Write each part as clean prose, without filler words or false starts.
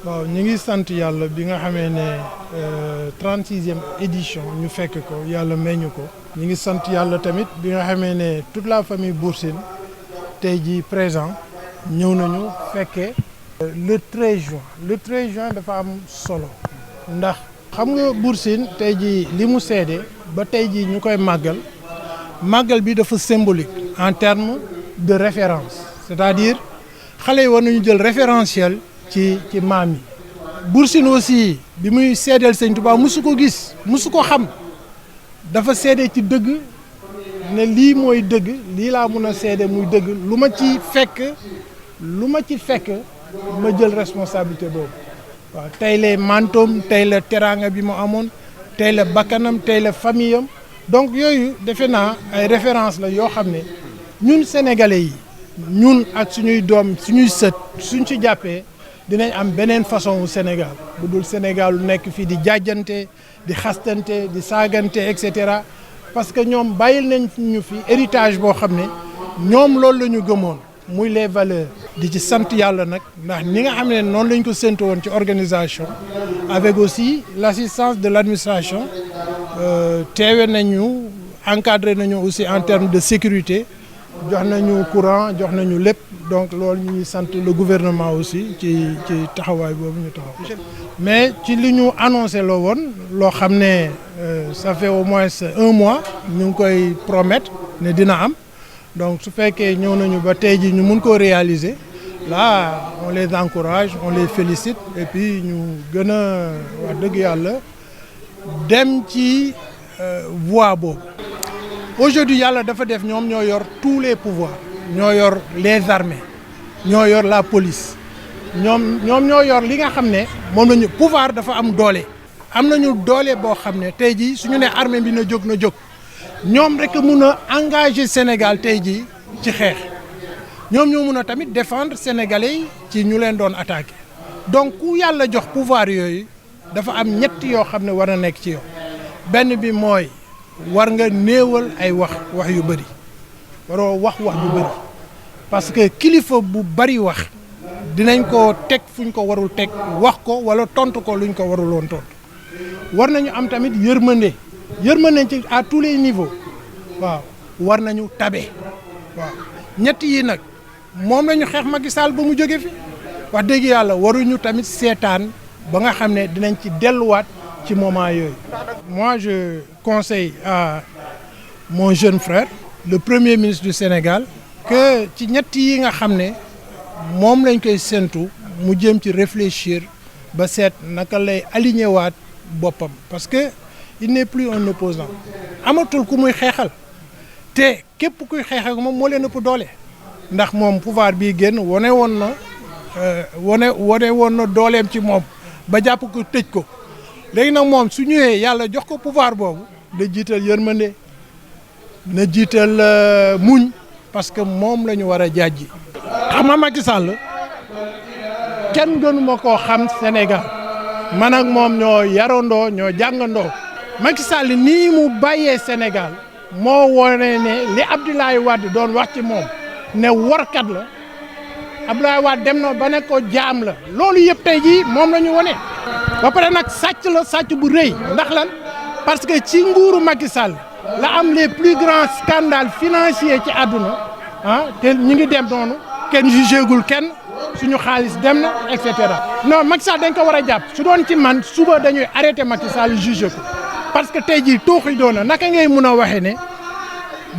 waaw ñu ngi sant yàlla bi nga xamee ne 36e édition ñu fekk ko yàlla may ñu ko. ñu ngi sant yàlla tamit bi nga xamee ne toute la famille Bour Sine tey jii présent ñëw nañu fekkee le 13 juin. le 13 juin dafa am solo ndax xam nga Bour Sine tey jii li mu seede ba tey jii ñu koy màggal bi dafa symbolique en termes de référence c'est-à-dire xale yi war nañu jël référentiel ci maam yi. Bour Sine aussi bi muy seedeel Sëñ Tuubaa musu ko gis musu ko xam dafa seede ci dëgg ne lii mooy dëgg lii laa mun a seede muy dëgg lu ma ci fekk ma jël responsabilité boobu waaw tey la mantoom tey la teraanga bi mu amoon tey la bakkanam tey la famille am donc yooyu defe naa ay référence la yoo xam ne ñun sénégalais yi ñun ak suñuy doom suñuy sët suñ ci jàppee dinañ am beneen façon wu Sénégal bu dul Sénégal lu nekk fii di jaajante di xastante di saagante et cetera parce que ñoom bàyyil nañ ñu fi héritage boo xam ne ñoom loolu la ñu gëmoon muy les valeurs. di ci sant yàlla nag ndax ni nga xam ne noonu lañ ko séntu woon ci organisation avec aussi l'assistance de l'administration teewe nañu encadré nañu aussi en termes de sécurité jox nañu courant jox nañu lépp donc loolu ñu ngi sant le gouvernement aussi ci taxawaay boobu ñu taxaw mais ci li ñu annoncé loo woon loo xam ne ça fait au moins 1 mois ñu ngi koy promettre ne dina am donc su fekkee ñëw nañu ba tey ji ñu mun koo réaliser là on les encourage on les félicite et puis ñu gën a wax dëgg yàlla dem ci voie boobu. Aujourd'hui yàlla dafa def ñoom ñoo yor tous les pouvoirs ñoo yor les armées ñoo yor la police ñoom ñoo yor li nga xam ne moom lañu pouvoir dafa am doole. am nañu doole boo xam ne tey jii suñu ne armée bi na jóg ñoom rek mun a engager Sénégal tey jii ci xeex ñoom ñoo mun a tamit défendre sénégalais yi ci ñu leen doon attaquer donc ku yàlla jox pouvoir yooyu dafa am ñett yoo xam ne war na nekk ci yow benn bi mooy. war nga néewal ay wax yu bëri waroo wax ju bëri parce que kilifa bu bëri wax dinañ ko teg fuñ ko warul teg wax ko wala tontu ko luñ ko warul woon tontu war nañu am tamit yërmande ci à tous les niveaux waaw war nañu tabe waaw ñett yi nag moom lañu xeex Macky Sall ba mu jóge fi wax dëgg yàlla waruñu tamit seetaan ba nga xam ne dinañ ci delluwaat ci moment yooyu. Moi je conseille à mon jeune frère le premier ministre du Sénégal que ci ñett yi nga xam ne moom lañ koy séntu mu jëm ci réfléchir ba seet naka lay aligné waat boppam parce que il n'est plus un opposant amatul ku muy xeexal te képp kuy xeex ak moom moo leen ëpp doole ndax moom pouvoir bii génn wane woon na dooleem ci moom ba jàpp ko tëj ko. léegi nag moom su ñëwee yàlla jox ko pouvoir boobu na jiital yërmande na jiital muñ parce que moom la ñu war a jàjji. xam nga Macky Sall kenn gënuma koo xam Sénégal man ak moom ñoo yarandoo ñoo jàngandoo. Macky Sall nii mu bàyyee Sénégal moo wone ne li Abdoulaye Wade doon wax ci moom ne warkat la Abdoulaye Wade dem na ba ne ko jaam la loolu yëpp tey jii moom la ñu wone ba pare nag sàcc bu rëy ndax lan parce que ci nguuru Macky Sall la am les plus grands scandales financiers ci àdduna te ñu ngi dem noonu kenn jugégul kenn suñu xaalis dem na et cetera. non Macky Sall dañ ko war a jàpp su doon ci man suba dañuy arrêté Macky Sall jugé ko parce que tey jii tooxi doona naka ngay mun a waxee ne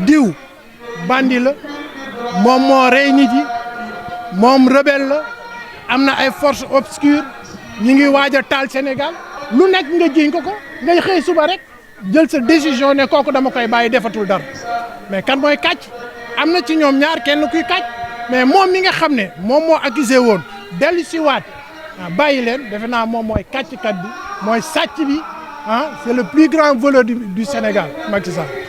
diw bandi la moom moo rey nit yi moom rebelle la am na ay forces obscures. ñu ngi waaj a taal Sénégal lu nekk nga jiñ ko ngay xëy suba rek jël sa décision ne kooku dama koy bàyyi defatul dara mais kan mooy kàcc am na ci ñoom ñaar kenn kuy kàcc mais moom mi nga xam ne moom moo accusé woon dellu si waat bàyyi leen defe naa moom mooy kàcckat bi mooy sàcc bi c'est le plus grand voleur du Sénégal Macky Sall